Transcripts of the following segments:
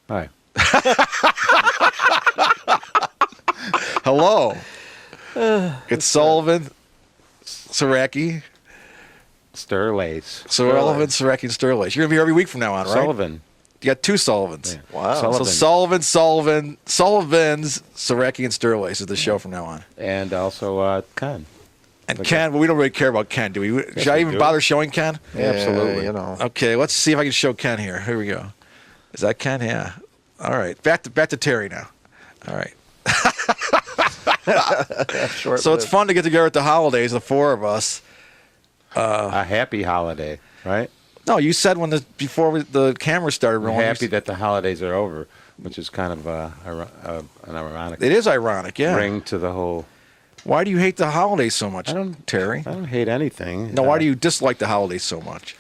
Hi. Hello. It's Sullivan, Saracki. Sterlace. Sullivan, Saracki, and Sterlace. You're going to be here every week from now on, right? Sullivan. You got two Sullivans. Yeah. Wow. Sullivan. So Sullivan's, Saracki, and Sterlace is the show from now on. And also Ken. And Okay. Ken, well, we don't really care about Ken, do we? Should I we even do. bother showing Ken? Yeah, absolutely. You know. Okay, let's see if I can show Ken here. Here we go. Is that Ken? Yeah. All right. Back to Terry now. All right. So it's fun to get together at the holidays, the four of us. A happy holiday, right? No, you said before the camera started I'm rolling. happy that the holidays are over, which is kind of an ironic It is ironic, yeah. ring to the whole. Why do you hate the holidays so much, Terry? I don't hate anything. No, why do you dislike the holidays so much?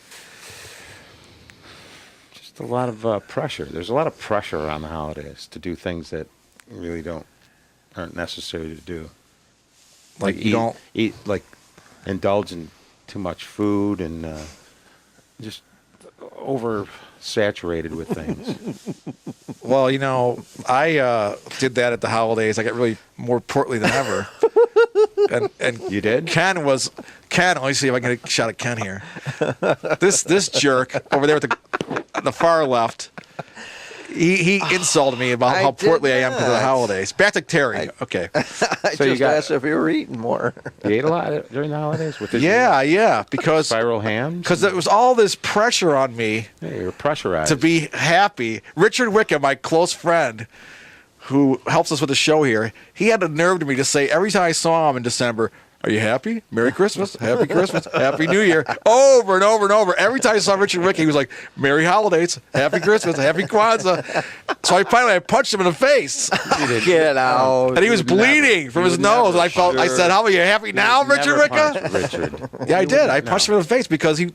Just a lot of pressure. There's a lot of pressure around the holidays to do things that really aren't necessary to do. Like you don't eat, like indulge in too much food and just oversaturated with things. Well, I did that at the holidays. I got really more portly than ever. And You did? Ken, let me see if I can get a shot at Ken here. This jerk over there at the far left, he insulted me about how portly I am because of the holidays. Back to Terry. Okay. I So you just got- asked if you were eating more. You ate a lot during the holidays with this Yeah, because spiral hams? because there was all this pressure on me Yeah, you were pressurized. to be happy. Richard Wickham, my close friend, who helps us with the show here, he had the nerve to me to say every time I saw him in December, "Are you happy? Merry Christmas, Happy Christmas, Happy New Year," over and over and over. Every time I saw Richard Wickham, he was like, "Merry Holidays, Happy Christmas, Happy Kwanzaa." So I punched him in the face, Get out. and he was bleeding from his nose. And I said, "How are you happy now, Richard Wickham?" Richard. Yeah, I did. I punched him in the face because he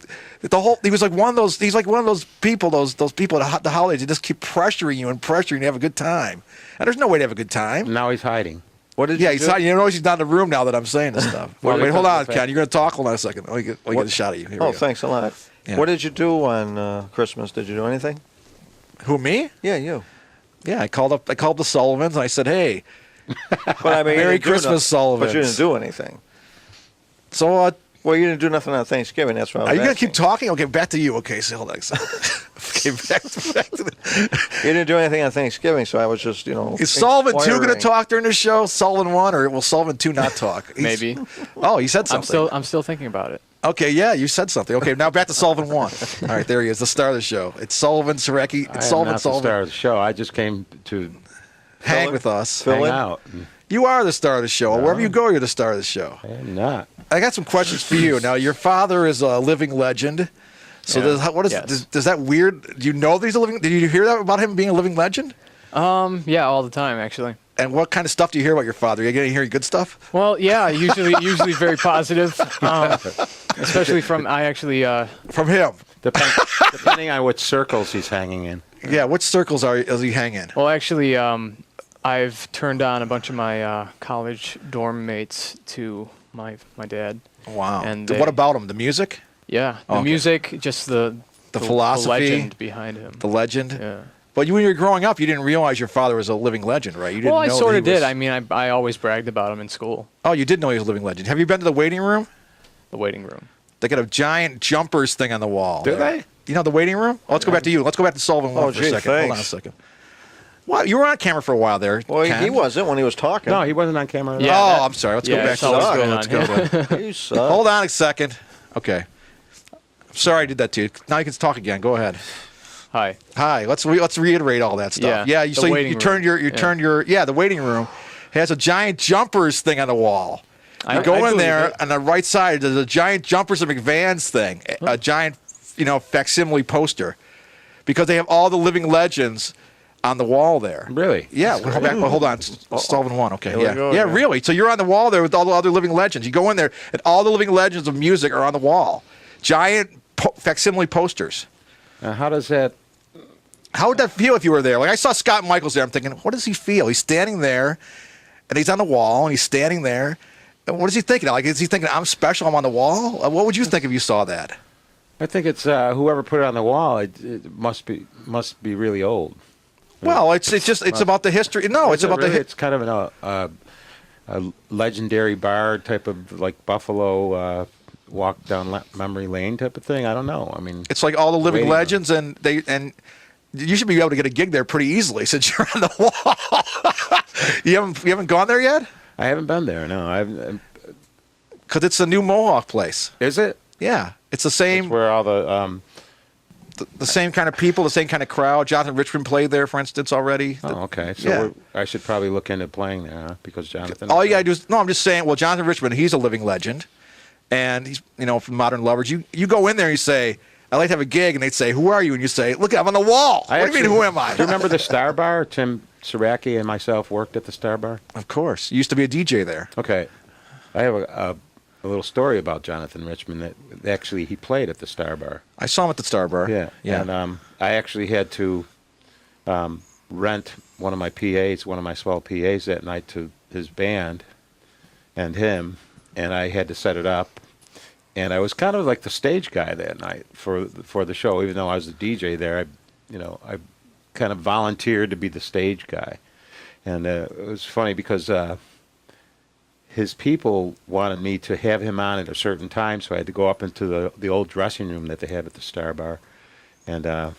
was like one of those. He's like one of those people. Those people at the holidays. They just keep pressuring you to have a good time. And there's no way to have a good time. Now he's hiding. What did Yeah, you he's do? not. You notice he's not in the room now that I'm saying this stuff. Well, wait, hold on, because- Ken. You're going to talk. Hold on a second. Let me get a shot at you. Here we Oh, go. thanks a lot. Yeah. What did you do on Christmas? Did you do anything? Who, me? Yeah, you. Yeah, I called the Sullivans and I said, "Hey, But I mean, you Merry didn't do Christmas, Sullivans." But you didn't do anything. so Well, you didn't do nothing on Thanksgiving. That's what I was are you going to asking. keep talking? Okay, back to you. Okay, so hold on a second. Okay, back to You didn't do anything on Thanksgiving, so I was just, Is Sullivan 2 going to inquiring. talk during the show? Sullivan 1, or will Sullivan 2 not talk? Maybe. Oh, he said something. I'm still thinking about it. Okay, yeah, you said something. Okay, now back to Sullivan 1. All right, there he is, the star of the show. It's Sullivan, Saracki. I It's am Sullivan, not the Sullivan. star of the show. I just came to Hang with us. Fill hang in? out. You are the star of the show. Wherever you go, you're the star of the show. I am not. I got some questions for you. Now, your father is a living legend. So Yeah. does that weird? Do you know that he's a living? Did you hear that about him being a living legend? Yeah, all the time actually. And what kind of stuff do you hear about your father? Are you getting hearing good stuff? Well, yeah, usually very positive. Especially from From him? Depending on which circles he's hanging in. Yeah. Which circles does he hang in? Well, actually, I've turned on a bunch of my college dorm mates to my dad. Wow. And what about him? The music? Yeah, the Okay. music, just the philosophy, the legend behind him. The legend? Yeah. But when you were growing up, you didn't realize your father was a living legend, right? You didn't Well, I know that sort he of did. was- I mean, I always bragged about him in school. Oh, you did know he was a living legend. Have you been to the waiting room? The waiting room. They got a giant jumpers thing on the wall. Do they? You know the waiting room? Oh, let's go back to you. Let's go back to Sullivan 1 Oh, for a gee, second. Hold on a thanks. second. Well, you were on camera for a while there. Well, Ken. he wasn't when he was talking. No, he wasn't on camera at all. Yeah, Oh, that- I'm sorry. Let's yeah, go back it's to always suck. been Let's on go. him. Then. You suck. Hold on a second. Okay. I'm sorry I did that to you. Now you can talk again. Go ahead. Hi. Hi. Let's reiterate all that stuff. Yeah, You the so you waiting turned room. the waiting room has a giant jumpers thing on the wall. You go in believe there it. on the right side. There's a giant jumpers of McVan's thing, a giant, facsimile poster, because they have all the living legends on the wall there. Really? Yeah. Hold on. Sullivan 1. Okay. Here we Yeah. go Yeah. again. Really. So you're on the wall there with all the other living legends. You go in there, and all the living legends of music are on the wall. Giant facsimile posters. How does that? How would that feel if you were there? Like I saw Scott Michaels there. I'm thinking, what does he feel? He's standing there, and he's on the wall, and he's standing there. And what is he thinking? Like, is he thinking I'm special? I'm on the wall. What would you think if you saw that? I think it's whoever put it on the wall. It must be really old. Well, it's about the history. No, it's about really? the. It's kind of a legendary bar type of like Buffalo walk down memory lane type of thing. I don't know. I mean, It's like all the living waiting room. legends, and you should be able to get a gig there pretty easily since you're on the wall. you haven't gone there yet? I haven't been there. No, I've. Because it's a new Mohawk place. Is it? Yeah, it's the same. It's where all the same kind of people, the same kind of crowd. Jonathan Richman played there, for instance, already. Oh, okay. So Yeah. I should probably look into playing there, huh? Because Jonathan. All you gotta do is no. I'm just saying. Well, Jonathan Richman, he's a living legend, and he's from Modern Lovers. You go in there and you say, "I'd like to have a gig," and they'd say, "Who are you?" And you say, "Look, I'm on the wall." What do you mean, who am I? Do you remember the Star Bar? Tim Saracki and myself worked at the Star Bar. Of course, you used to be a DJ there. Okay, I have a little story about Jonathan Richman that actually he played at the Star Bar. I saw him at the Star Bar. Yeah. And I actually had to rent one of my PAs, one of my swell PAs that night to his band and him, and I had to set it up. And I was kind of like the stage guy that night for the show, even though I was the DJ there. I kind of volunteered to be the stage guy, and it was funny because his people wanted me to have him on at a certain time, so I had to go up into the old dressing room that they had at the Star Bar, and the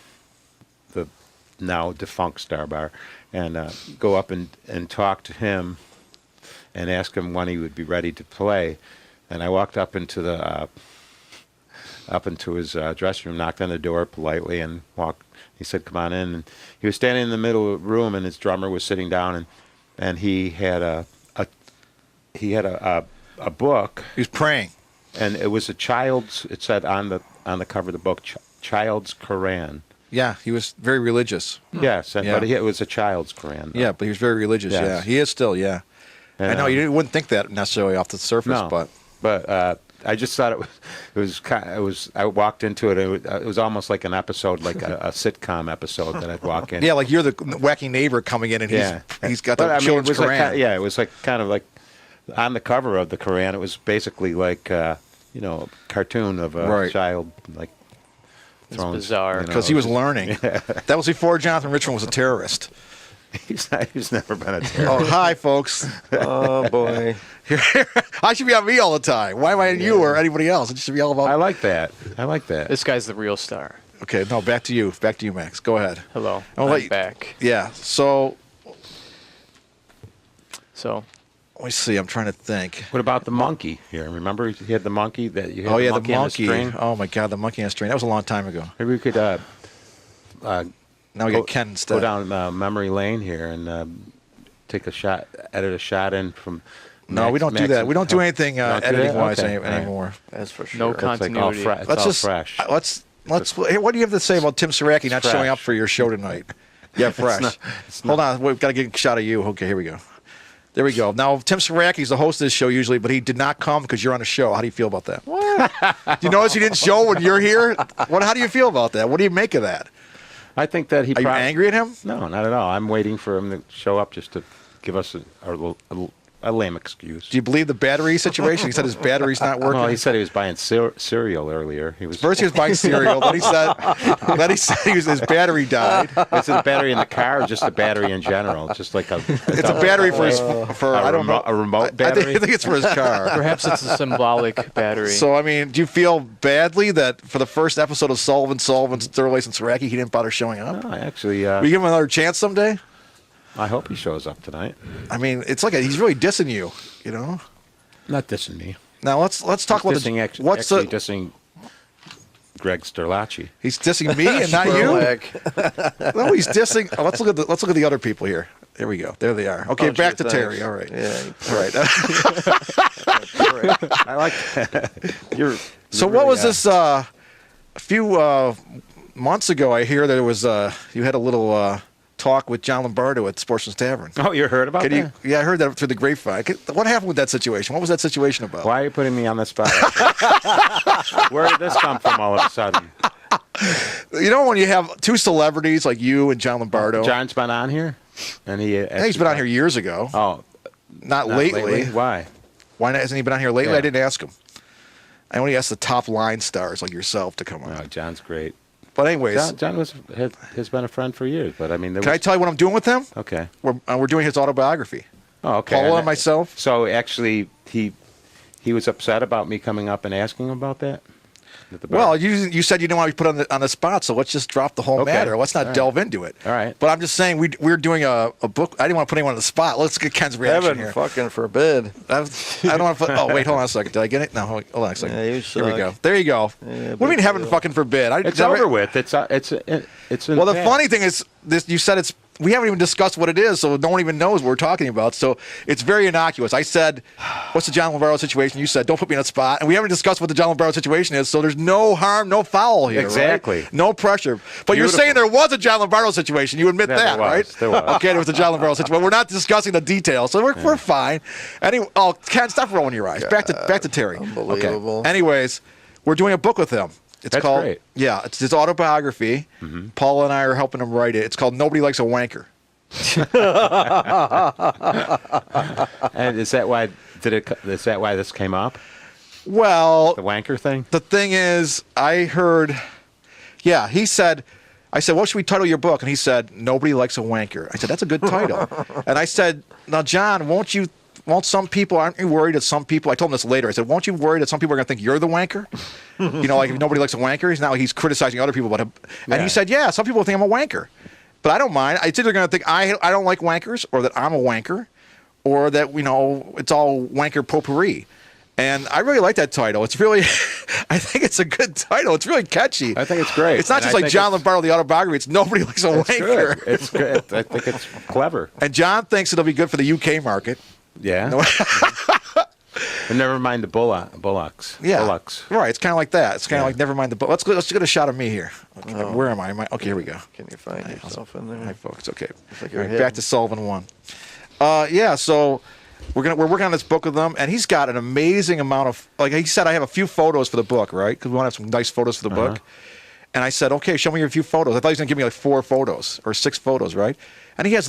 now defunct Star Bar, and go up and talk to him and ask him when he would be ready to play. And I walked up into his dressing room, knocked on the door politely, and walked. He said, "Come on in." And he was standing in the middle of the room, and his drummer was sitting down, and he had a book, He was praying. and it was a child's. It said on the cover of the book, "Child's Quran." Yeah, he was very religious. Yes, Yeah. but it was a child's Quran. though. Yeah, but he was very religious. Yes. Yeah, he is still. Yeah, And, I know you wouldn't think that necessarily off the surface, No, but I just thought I walked into it. It was almost like an episode, like a sitcom episode that I'd walk in. yeah, like you're the wacky neighbor coming in, and he's got the But, I mean, children's it was Quran. it was like kind of like on the cover of the Quran. It was basically like a cartoon of a Right. child like. It's throwing, bizarre. Because he was learning. That was before Jonathan Richman was a terrorist. He's never been a Oh, terrorist. hi, folks. Oh boy. I should be on me all the time. Why am I on you or anybody else? It should be all about. I like that. This guy's the real star. Okay, no, back to you. Back to you, Max. Go ahead. Hello. I'll let I'm you- back. Yeah. So So let me see. I'm trying to think. What about the monkey here? Remember he had the monkey that you had Oh yeah, the the monkey on the monkey. string? Oh my God, the monkey on a string. That was a long time ago. Maybe we could Now we got Ken instead. go down memory lane here and take a shot, edit a shot in from. No, we don't do that. We don't do anything Don't do that? editing wise Okay, all right. anymore. That's for sure. No It's like all continuity. fresh. It's Let's all just fresh. let's. Hey, what do you have to say about Tim Saracki not fresh. showing up for your show tonight? Yeah, fresh. Hold on, we've got to get a shot of you. Okay, here we go. There we go. Now Tim Saracki's the host of this show usually, but he did not come because you're on a show. How do you feel about that? What? Do you notice he didn't show when you're here? How do you feel about that? What do you make of that? I think that he. Are you angry at him? No, not at all. I'm waiting for him to show up just to give us a lame excuse. Do you believe the battery situation? He said his battery's not working. Well, he said he was buying cereal earlier. He was. First he was buying cereal, then he said his battery died. Is it a battery in the car or just a battery in general? Just like a. It's a battery for I don't know. A remote I battery. think it's for his car. perhaps it's a symbolic battery. So I mean, do you feel badly that for the first episode of Sullivan, Sterlace, and Saracki, he didn't bother showing up? No, actually, Will you give him another chance someday? I hope he shows up tonight. I mean, it's like he's really dissing you, you know. Not dissing me. Now let's talk about Dissing, what's actually the dissing Greg Sterlace. he's dissing me and not you. No, he's dissing. Oh, let's look at the other people here. There we go. There they are. Okay, Oh, back gee, to thanks. Terry. All right. Yeah. All right. I like that. You're. So you're what really, was this? A few months ago, I hear there was you had a little talk with John Lombardo at Sportsman's Tavern. Oh, you heard about Can that? you? Yeah, I heard that through the grapevine. What happened with that situation? What was that situation about? Why are you putting me on the spot? Where did this come from all of a sudden? You know when you have two celebrities like you and John Lombardo. John's been on here, and He's been on here years ago. Oh, not not lately. Why? Why not? Hasn't he been on here lately? Yeah. I didn't ask him. I only asked the top line stars like yourself to come on. Oh, John's great. But anyways, John has been a friend for years, but I mean, can I tell you what I'm doing with him? Okay. We're doing his autobiography. Oh, okay. Paula and myself. So actually, he was upset about me coming up and asking him about that. At the bar? Well, you said you didn't want to be put on the spot, so let's just drop the whole Okay. matter. Let's not All right. delve into it. All right. But I'm just saying we're doing a book. I didn't want to put anyone on the spot. Let's get Ken's reaction Heaven here. fucking forbid. I don't want to put. Oh wait, hold on a second. Did I get it? No, hold on a second. Yeah, you Here we suck. go. There you go. Yeah, what do you mean big heaven deal. fucking forbid? It's over with. It's in Well, the the funny thing is, this you said it's. We haven't even discussed what it is, so no one even knows what we're talking about. So it's very innocuous. I said, "What's the John Lombardo situation?" You said, "Don't put me on the spot," and we haven't discussed what the John Lombardo situation is. So there's no harm, no foul here. Exactly. Right? No pressure. But you're Beautiful. saying there was a John Lombardo situation. You admit There that, was. right? There was. Okay, there was a John Lombardo situation. We're not discussing the details, so we're fine. Anyway, Ken, stop rolling your eyes. Back to Terry. Unbelievable. Okay. Anyways, we're doing a book with him. It's That's called great. Yeah, it's his autobiography. Paula and I are helping him write it. It's called Nobody Likes a Wanker. And is that why Is that why this came up? Well, The wanker thing? the thing is, I heard, he said, I said, what should we title your book? And he said, Nobody Likes a Wanker. I said, that's a good title. And I said, now, John, won't some people, aren't you worried that some people, I told him this later, I said, won't you worry that some people are going to think you're the wanker? Like if nobody likes a wanker, he's criticizing other people about him. And Yeah. he said, yeah, some people think I'm a wanker. But I don't mind. It's either going to think I don't like wankers, or that I'm a wanker, or that, it's all wanker potpourri. And I really like that title. It's really, I think it's a good title. It's really catchy. I think it's great. It's not And just I like think John Lombardo, the autobiography. It's Nobody Likes a It's Wanker. good. It's good. I think it's clever. And John thinks it'll be good for the UK market. Yeah. And never mind the bullocks. Yeah. Bullocks. Right. It's kind of like that. It's kind of Yeah. like, never mind the book. Let's get a shot of me here. Okay, Where am I? Okay, here we go. Can you find yourself in there? Hi, folks. Okay. like All you're right, hidden. back to Sullivan 1. So we're working on this book with them, and he's got an amazing amount of, like he said, I have a few photos for the book, right? Because we want to have some nice photos for the book. And I said, okay, show me your few photos. I thought he was going to give me like 4 photos or 6 photos, right? And he has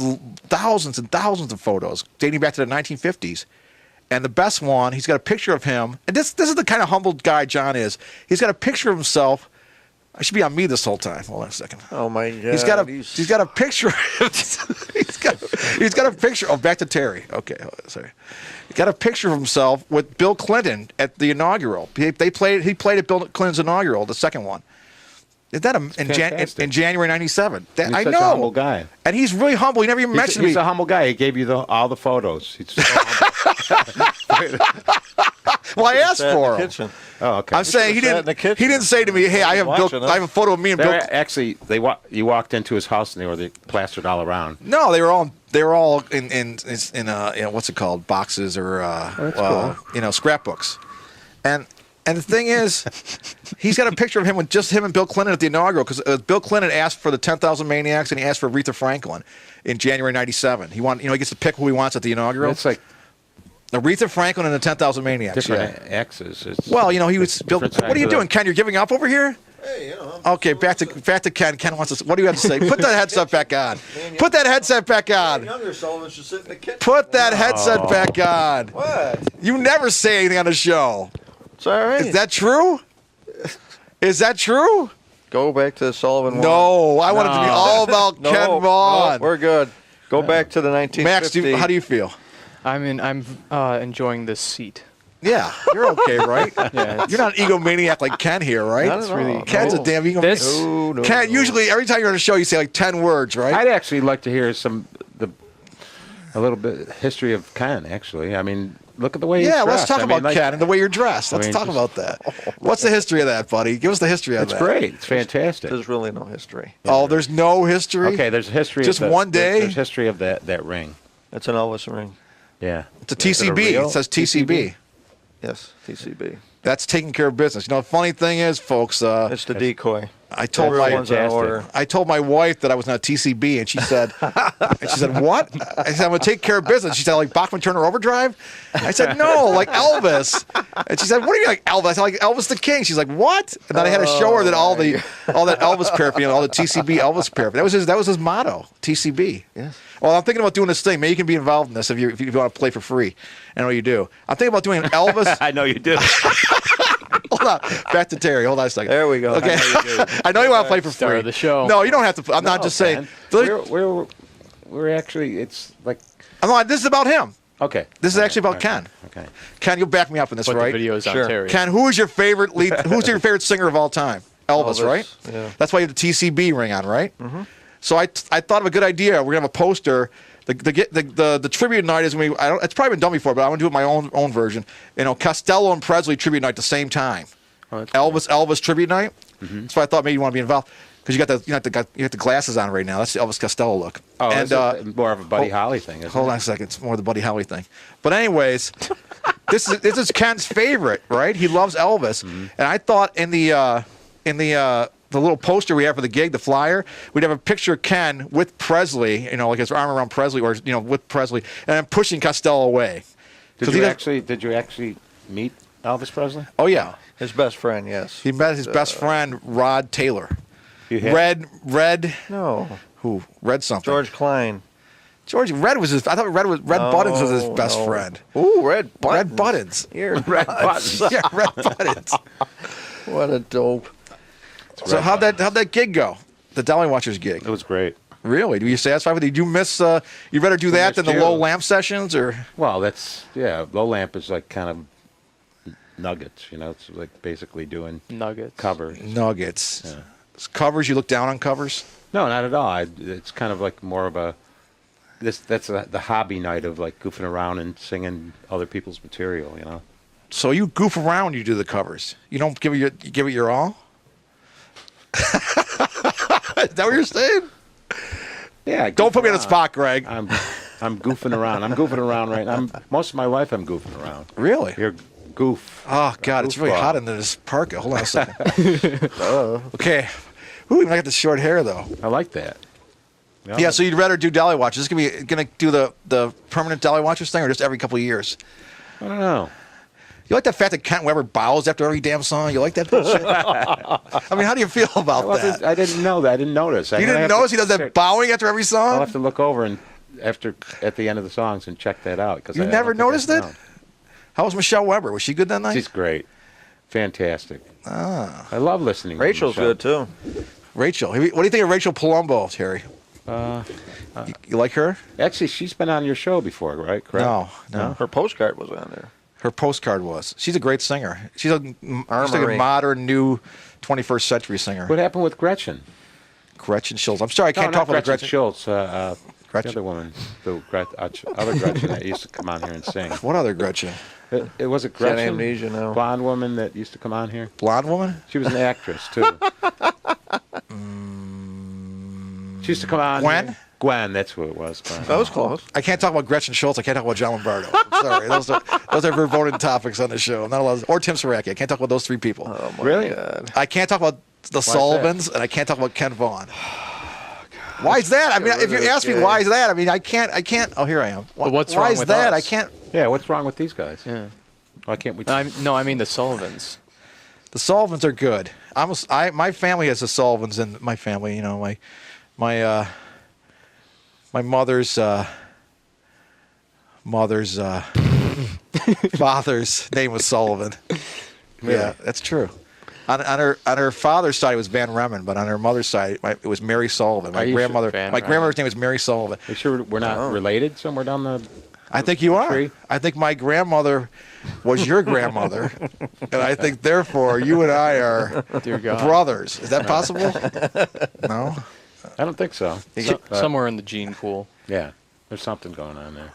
thousands and thousands of photos dating back to the 1950s. And the best one, he's got a picture of him. And this is the kind of humble guy John is. He's got a picture of himself. I should be on me this whole time. Hold on a second. Oh my God. He's got a picture. he's got a picture. Oh, back to Terry. Okay, sorry. He got a picture of himself with Bill Clinton at the inaugural. He played at Bill Clinton's inaugural, the second one. Is that fantastic. in January '97? He's I such know. a humble guy. And he's really humble. He never even mentioned He's me. a humble guy. He gave you all the photos. He's so humble. Well, I asked Sat in for the him. kitchen. Oh, okay. I'm saying he sat in didn't. the kitchen. He didn't say to me, "Hey, I have Watching us. I have a photo of me and Bill." Actually, you walked into his house and they plastered all around. No, they were all in what's it called, boxes or scrapbooks, and the thing is, he's got a picture of him with just him and Bill Clinton at the inaugural, because Bill Clinton asked for the 10,000 Maniacs and he asked for Aretha Franklin in January '97. He gets to pick who he wants at the inaugural. It's like Aretha Franklin and the 10,000 Maniacs. different Yeah. axes. Well, he was Bill. different What are you sides of doing, Ken? You're giving up over here? Hey, Okay, back to Ken. Ken wants to. What do you have to say? Put that headset back on. Put that headset back on. Younger Sullivan should sit in the kitchen. Put that headset back on. What? You never say anything on the show. It's all right. Is that true? Is that true? Go back to the Sullivan one. No, I want it to be all about No, Ken no, Vaughan. we're good. Go back to the 1950s. Max, how do you feel? I'm enjoying this seat. Yeah, you're okay, right? Yeah, You're not an egomaniac like Ken here, right? Not at all. really- Ken's a damn egomaniac. This- No, Ken, usually every time you're on a show, you say like 10 words, right? I'd actually like to hear a little bit history of Ken. Actually, I mean, look at the way he's Yeah, let's dressed. talk I mean, about like, Ken and the way you're dressed. Let's mean, talk just- about that. What's the history of that, buddy? Give us the history of It's that. great. It's fantastic. There's really no history. Oh, there's no history? Okay, there's a history. Just of one day? There's history of that ring. It's an Elvis ring. Yeah. It's a Is it a TCB. real It says TCB. Yes, TCB. That's taking care of business. The funny thing is, folks, It's the decoy. I told my Everyone's on order. I told my wife that I was not TCB, and she said, what? I said, I'm going to take care of business. She said, like Bachman Turner Overdrive? I said, no, like Elvis. And she said, what do you mean like Elvis? I said, like Elvis the King. She's like, what? And then I had to show her that all that Elvis paraphernalia, all the TCB Elvis paraphernalia. That was his motto, TCB. Yes. Well, I'm thinking about doing this thing. Maybe you can be involved in this if you want to play for free. I know you do. I'm thinking about doing an Elvis. I know you do. Hold on. Back to Terry. Hold on a second. There we go. Okay. I know you want to play for Star free. of the show. No, you don't have to. I'm not No, just saying. Ken. We're actually, it's like, This is about him. okay. This is actually about Okay. Ken. Okay. Ken, you'll back me up in this, But right? the video's Sure. on Terry. Ken, who's your favorite singer of all time? Elvis, right? Yeah. That's why you have the TCB ring on, right? Mm-hmm. So I thought of a good idea. We're gonna have a poster. The tribute night is gonna be. It's probably been done before, but I want to do it my own version. Costello and Presley tribute night at the same time. Oh, that's Elvis tribute night. Mm-hmm. So I thought maybe you want to be involved because you got the glasses on right now. That's the Elvis Costello look. Oh, and it's more of a Buddy Holly thing, isn't hold it? on a second. It's more the Buddy Holly thing. But anyways, this is Ken's favorite, right? He loves Elvis, and I thought in the little poster we have for the gig, the flyer, we'd have a picture of Ken with Presley, like his arm around Presley, or with Presley, and then pushing Costello away. Did you actually meet Elvis Presley? Oh yeah, His best friend, yes. he met his best friend Rod Taylor. You had? Red. No. Who? Red something. George Klein. Red was his. I thought Red Buttons was his best No. friend. Ooh, Red Buttons. Red Buttons. Here. Red Buttons. Yeah, Red Buttons. What a dope. So how'd that gig go? The Deli Watchers gig. It was great. Really? Were you satisfied with it? Did you miss? You'd rather do that than the missed low you. lamp sessions, or? Well, low lamp is like kind of nuggets, it's like basically doing Nuggets. covers. Nuggets. Yeah. Covers, you look down on covers? No, not at all. It's kind of like more of the hobby night of like goofing around and singing other people's material, So you goof around when you do the covers. You don't give it your all? Is that what you're saying? Yeah. I Don't goof put me on the around. spot, Greg. I'm goofing around. I'm goofing around right now. Most of my life I'm goofing around. Really? You're goof. Oh, God, it's really Goofball. hot in this parka. Hold on a second. Okay. Ooh, I got the short hair, though. I like that. Yeah, so you'd rather do Deli Watchers. Is this going to do the permanent Deli Watchers thing, or just every couple of years? I don't know. You like the fact that Kent Weber bows after every damn song? You like that shit? I mean, how do you feel about that? I didn't know that. I didn't notice. You didn't notice he does that bowing after every I'll song? have to look over and at the end of the songs and check that out. You never noticed it? How was Michelle Weber? Was she good that night? She's great. Fantastic. I love listening to Rachel's Michelle. good, too. Rachel. What do you think of Rachel Palumbo, Terry? You like her? Actually, she's been on your show before, right? Correct? No. Her postcard was on there. Her postcard was. She's a great singer. She's like a Armory. modern, new 21st century singer. What happened with Gretchen? Gretchen Schultz. I'm sorry, I can't no, talk not about Gretchen Gretchen. Schultz. Gretchen. The other woman, other Gretchen that used to come on here and sing. What other Gretchen? It was a Got Gretchen, amnesia now. blonde woman that used to come on here. Blonde woman? She was an actress too. She used to come on. Gwen? here. Gwen, that's who it was. Gwen. That was close. I can't talk about Gretchen Schultz. I can't talk about John Lombardo. I'm sorry. Those are verboten topics on the show. I'm not allowed. Or Tim Saracki. I can't talk about those three people. Oh, my Really? God. I can't talk about the Sullivans, and I can't talk about Ken Vaughan. Why is that? I mean, if you ask me why is that, I mean, I can't. Oh, here I am. But what's why wrong is with that? us? I can't. Yeah, what's wrong with these guys? Yeah. Why can't we? I mean the Sullivans. The Sullivans are good. My family has the Sullivans in my family. You know, my mother's father's name was Sullivan. Yeah, that's true. On her father's side it was Van Remen, but on her mother's side it was Mary Sullivan. Are you sure? My grandmother's name was Mary Sullivan. Are you sure we're not related somewhere down the? I think you are. Tree? I think my grandmother was your grandmother, and I think therefore you and I are Dear God. brothers. Is that possible? No. I don't think so. Somewhere in the gene pool. Yeah, there's something going on there.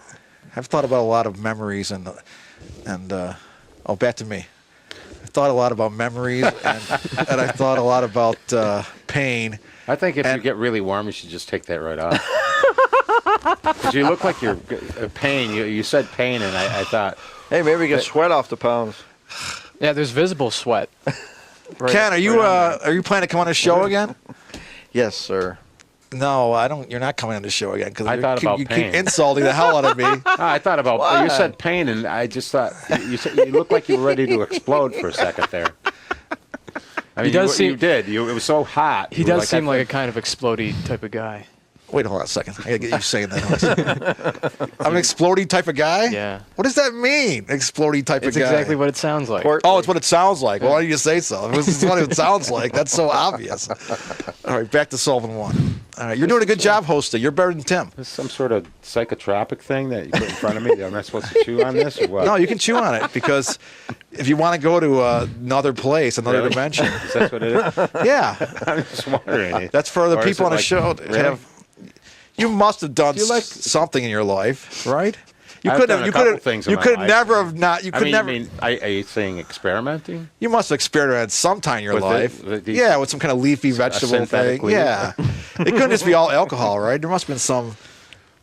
I've thought about a lot of memories and back to me. I thought a lot about memories and I thought a lot about pain. I think if you get really warm, you should just take that right off. Because you look like you're pain. You said pain, and I thought. Hey, maybe we get sweat off the pounds. Yeah, there's visible sweat. Right, Ken, are you planning to come on the show again? Yes, sir. No, I don't. You're not coming on the show again because I thought about you pain. keep insulting the hell out of me. I thought about. You said pain, and I just thought you looked like you were ready to explode for a second there. I mean, He does you seem- did. It was so hot. He does seem like a kind of explodey type of guy. Wait, hold on a second. I gotta get you saying that. I'm an exploding type of guy? Yeah. What does that mean? Exploding type It's of guy. exactly what it sounds like. Oh, it's what it sounds like. Well, why don't you say so? It's what it sounds like. That's so obvious. All right, back to Sullivan 1. All right, you're doing a good job hosting. You're better than Tim. This is some sort of psychotropic thing that you put in front of me. Am I supposed to chew on this or what? No, you can chew on it because if you want to go to another place, another Really? dimension. Is that what it is? Yeah. I'm just wondering. That's for the Or is people it on the like- show to really? have. You must have done Do you like- something in your life, right? You I've couldn't done have. a You couple could things have. in You my could life. never have not. You could never. are you saying experimenting? You must have experimented sometime in your With life. these- Yeah, with some kind of leafy vegetable synthetic thing. leaf? Yeah, it couldn't just be all alcohol, right? There must have been some.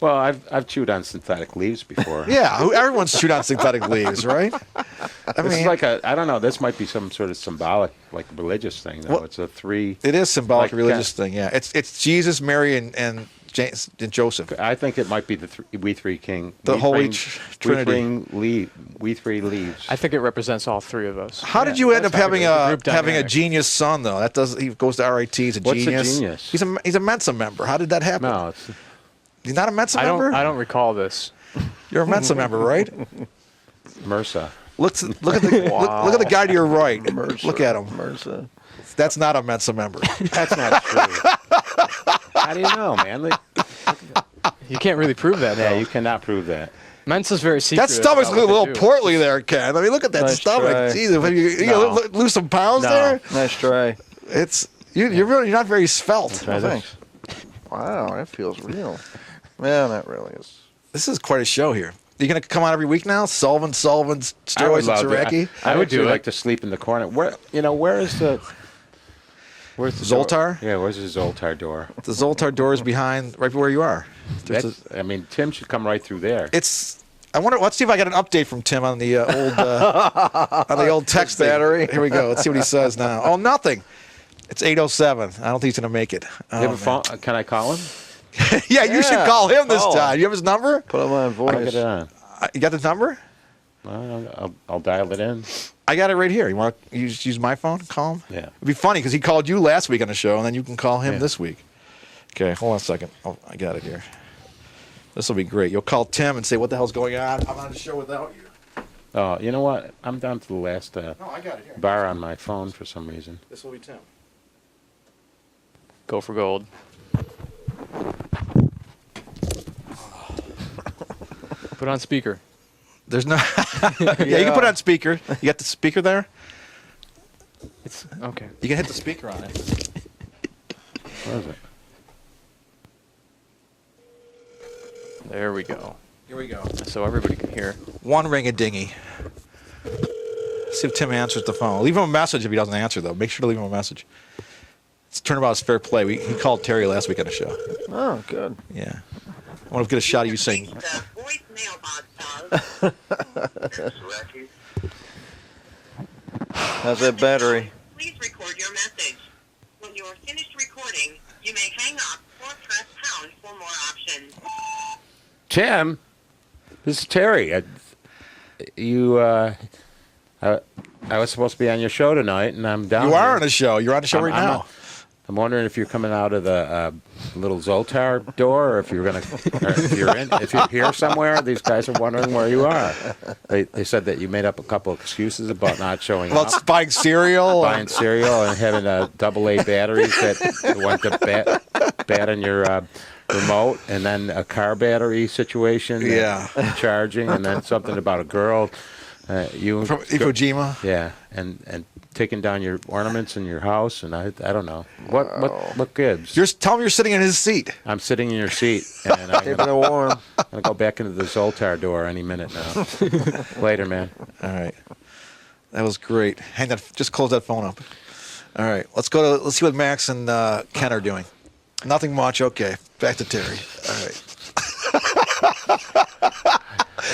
Well, I've chewed on synthetic leaves before. Yeah, everyone's chewed on synthetic leaves, right? I This is like I don't know. This might be some sort of symbolic, like religious thing. Though Well, it's a three. it is symbolic, like, religious thing. Yeah, it's Jesus, Mary, and James and Joseph. I think it might be we three king. The we Holy bring- Trinity. We three leaves. I think it represents all three of us. How did you end up that's having not a good. Group having a dynamic. genius son though? That does he goes to RIT. He's a What's a genius. genius? He's a Mensa member. How did that happen? No, it's He's not a Mensa I member. don't recall this. You're a Mensa member, right? MRSA. Look at the look at the guy to your right. Mercer, Look at him. Mercer. That's not a Mensa member. That's not true. How do you know, man? Like, You can't really prove that, yeah, though. you cannot prove that. Mensa's very That secretive. stomach's a about what they little do. portly there, Ken. I mean, look at that Nice stomach. try. Jesus, you No. lose some pounds No. there. Nice try. It's you're not very svelte. Try Oh, this. thanks. Wow, that feels real. Well, that really is. This is quite a show here. You gonna come on every week now? Sullivan's I would Steroids and love to. Saracki. I would do it. like to sleep in the corner. Where is the? Where's the Zoltar? door? Yeah, where's the Zoltar door? The Zoltar door is behind, right where you are. There's I mean, Tim should come right through there. It's. I wonder. Let's see if I get an update from Tim on the old text thing. battery. Here we go. Let's see what he says now. Oh, nothing. It's 8:07. I don't think he's gonna make it. You Oh, have a man. phone? Can I call him? Yeah, you should Yeah. call him this Call him. time. You have his number? Put him on I'll voice. get it on. You got the number? I'll dial it in. I got it right here. You want to use my phone? Call him? Yeah. It'd be funny because he called you last week on the show, and then you can call him Yeah. this week. Okay, hold on a second. Oh, I got it here. This will be great. You'll call Tim and say, what the hell's going on? I'm on the show without you. Oh, you know what? I'm down to the last No, I got it here. bar on my phone for some reason. This will be Tim. Go for gold. Put on speaker. There's no. Yeah, you can put it on speaker. You got the speaker there? It's okay. You can hit the speaker on it. Where is it? There we go. Here we go. So everybody can hear. One ring a dingy. See if Tim answers the phone. Leave him a message if he doesn't answer, though. Make sure to leave him a message. It's turnabout's fair play. He called Terry last week on the show. Oh, good. Yeah. I want to get a shot of you saying, The voicemail box of Sarackis. How's that battery? Please record your message. When you are finished recording, you may hang up or press pound for more options. Tim, this is Terry. I was supposed to be on your show tonight, and I'm down. you are here. on the show. You're on the show right now. I'm wondering if you're coming out of the little Zoltar door, or if you're if you're here somewhere. These guys are wondering where you are. They said that you made up a couple of excuses about not showing Well, up, it's buying cereal. buying cereal, and having AA batteries that went to bad on your remote, and then a car battery situation. Yeah. Charging, and then something about a girl. You From Iwo Jima. Yeah, and taking down your ornaments in your house, and I don't know what gives. Tell him you're sitting in his seat. I'm sitting in your seat, and I'm Keeping it warm. gonna go back into the Zoltar door any minute now. Later, man. All right. That was great. Hang that. Just close that phone up. All right. Let's see what Max and Ken are doing. Nothing much. Okay. Back to Terry. All right.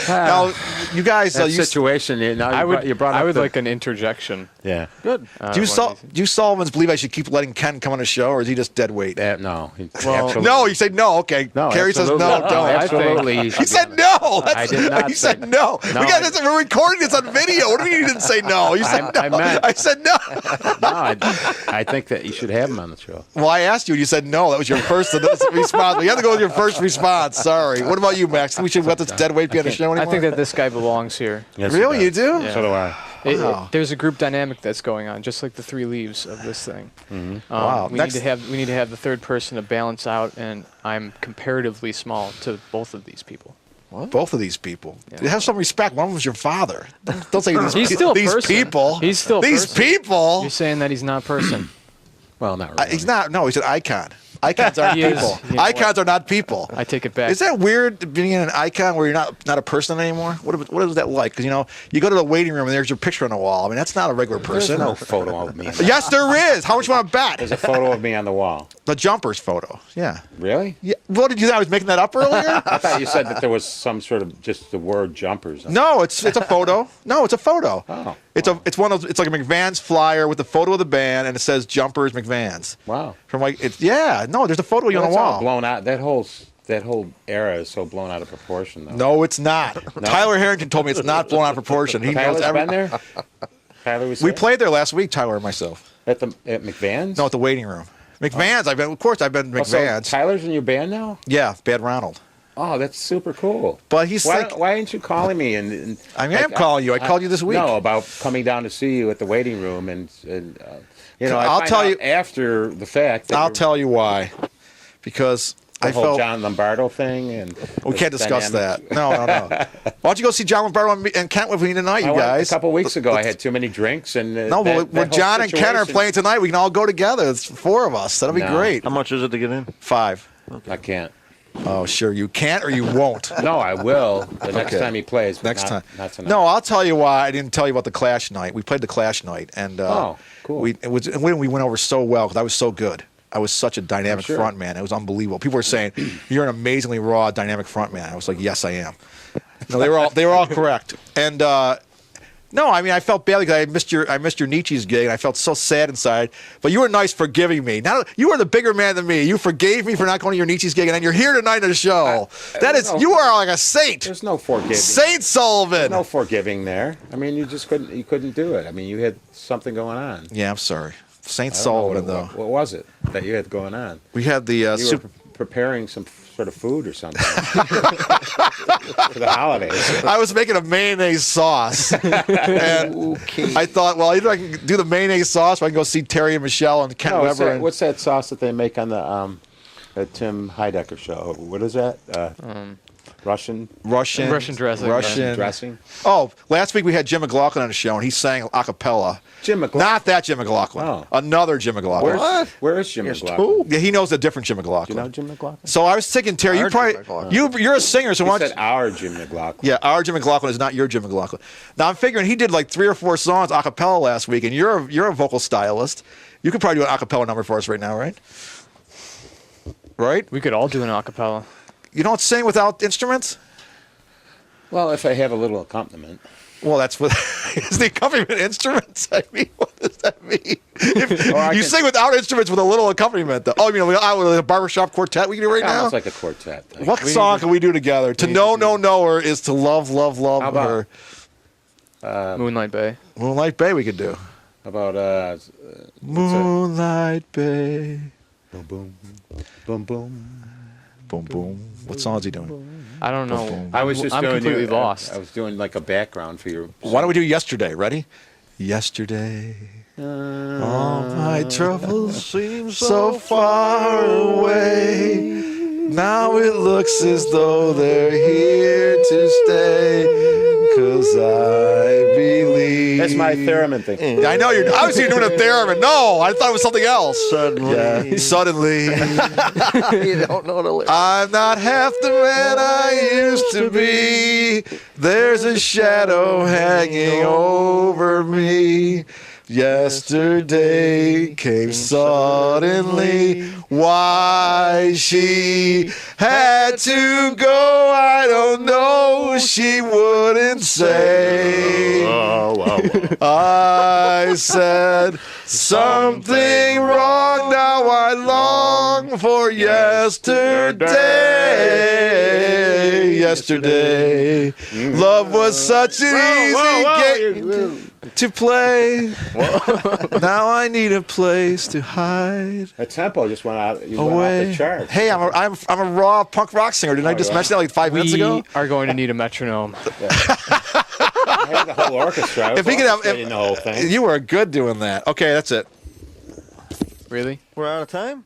Now, you guys, That you, situation. You brought up I would the- like an interjection. Yeah. good. Uh, Do you, one of these. do you Sullivans believe I should keep letting Ken come on the show, or is he just dead weight? No. Well, Absolutely. No, you say no. Okay. No, Carrie says no. absolutely. Don't. I think- Absolutely. you He should said be on no. I did not He say- said no. No, We got this. We're recording this on video. What do you mean you didn't say no? You said no. I meant- I said no. it. No, I think that you should have him on the show. Well, I asked you, and you said no. That was your first response. You have to go with your first response. Sorry. What about you, Max? Think we should let this dead weight be on the show I anymore? think that this guy belongs here. Yes, Really? he You does. do? Yeah. So do I. Wow. There's a group dynamic that's going on, just like the three leaves of this thing. Wow. We need to have the third person to balance out, and I'm comparatively small to both of these people. Both of these people. Yeah. Have some respect. One of them's your father. Don't say these, He's still a these person. people. He's still a these person. people. You're saying that he's not a person. Well, not really. He's not. No, he's an icon. Icons aren't He is. people. You know what? Icons are not people. I take it back. Is that weird being an icon where you're not a person anymore? What is that like? Because you go to the waiting room and there's your picture on the wall. I mean, that's not a regular There's person. no photo of me. Yes, there is. How much you want to bet? There's a photo of me on the wall. The jumpers photo. Yeah. Really? Yeah. What did you think? I was making that up earlier? I thought you said that there was some sort of just the word jumpers. No, it's a photo. No, it's a photo. Oh. It's one of those. It's like a McVan's flyer with the photo of the band and it says Jumpers McVan's. Wow. From like it's no. There's a photo of you on That's the all wall. blown out. That whole era is so blown out of proportion, though. No, it's not. Tyler Harrington told me it's not blown out of proportion. He knows Tyler's been there. Tyler was. We there? played there last week, Tyler and myself. at McVan's. No, at the waiting room. McVan's. Of course, I've been to Oh, so McVan's. Tyler's in your band now. Yeah, Bad Ronald. Oh, that's super cool. But he's Why, like, why aren't you calling me? And I mean, I'm calling you. I called you this week. No, about coming down to see you at the waiting room, and I'll tell you after the fact. That I'll you're- tell you why. Because the I whole felt John Lombardo thing, and we can't discuss dynamic. that. No. Why don't you go see John Lombardo and Kent with me tonight, you I went guys? a couple weeks ago. I had too many drinks, and No, but when whole John and Ken are situation- playing tonight, we can all go together. It's 4 of us. That'll be No. great. How much is it to get in? 5. I can't. Oh, sure. You can't or you won't. No, I will the next Okay. time he plays. but Next not- time. Not tonight. No, I'll tell you why I didn't tell you about the Clash night. We played the Clash night, and Oh, cool. we went over so well because I was so good. I was such a dynamic sure. front man. It was unbelievable. People were saying, "You're an amazingly raw, dynamic front man." I was like, "Yes, I am." No, they were all correct. And no, I mean, I felt badly because I missed your Nietzsche's gig, and I felt so sad inside. But you were nice forgiving me. Now you were the bigger man than me. You forgave me for not going to your Nietzsche's gig, and then you're here tonight on the show. You are like a saint, There's no forgiving. Saint Sullivan. No forgiving there. I mean, you just couldn't do it. I mean, you had something going on. Yeah, I'm sorry, Saint I don't know Sullivan though. What was it that you had going on? We had the You super. were preparing some sort of food or something for the holidays. I was making a mayonnaise sauce, and I thought, well, either I can do the mayonnaise sauce, or I can go see Terry and Michelle and Kent No, Weber. And, what's that sauce that they make on the Tim Heidecker show? What is that? Russian Russian dressing. Russian dressing? Oh, last week we had Jim McLaughlin on the show, and he sang a cappella. Jim McLaughlin? Not that Jim McLaughlin. Oh. Another Jim McLaughlin. Where is Jim There's McLaughlin? two. Yeah, he knows a different Jim Do McLaughlin. you know Jim McLaughlin? So I was thinking, Terry, you Our probably Jim McLaughlin. you're a singer, so He why don't said our Jim McLaughlin. yeah, our Jim McLaughlin is not your Jim McLaughlin. Now I'm figuring he did like 3 or 4 songs a cappella last week, and you're a vocal stylist. You could probably do an a cappella number for us right now, right? Right? We could all do an acapella. You don't sing without instruments? Well, if I have a little accompaniment. Well, that's what is the accompaniment instruments. I mean, what does that mean? If I you can- sing without instruments with a little accompaniment, though. Oh, you know, a barbershop quartet we can do right now. It's like a quartet thing. What song can we do together? To know her is to love How about- her. Moonlight Bay. Moonlight Bay we could do. How about Moonlight Bay. boom boom boom boom? Boom boom. What song is he doing? I don't know. I was just I'm doing completely you- lost. I was doing like a background for your. Why don't we do Yesterday? Ready? Yesterday. All my troubles seem so far away. Now it looks as though they're here to stay. 'Cause I believe. That's my theremin thing. I know you're. Obviously, you're doing a theremin. No, I thought it was something else. Suddenly, Yeah. Suddenly, you don't know the lyrics. I'm not half the man I used to be. There's a shadow hanging over me. Yesterday came suddenly. Why she had to go, I don't know. She wouldn't say. I said something wrong. Now I long for yesterday. Yesterday, love was such an easy game to play. Now I need a place to hide That tempo just went out. You went away. off the charts. Hey, I'm a raw punk rock singer. Didn't I just mention that like 5 minutes We ago? are going to need a metronome. I had the whole orchestra. I was If he could have, orchestrating the whole thing. you were good doing that. Okay, that's it. Really? We're out of time?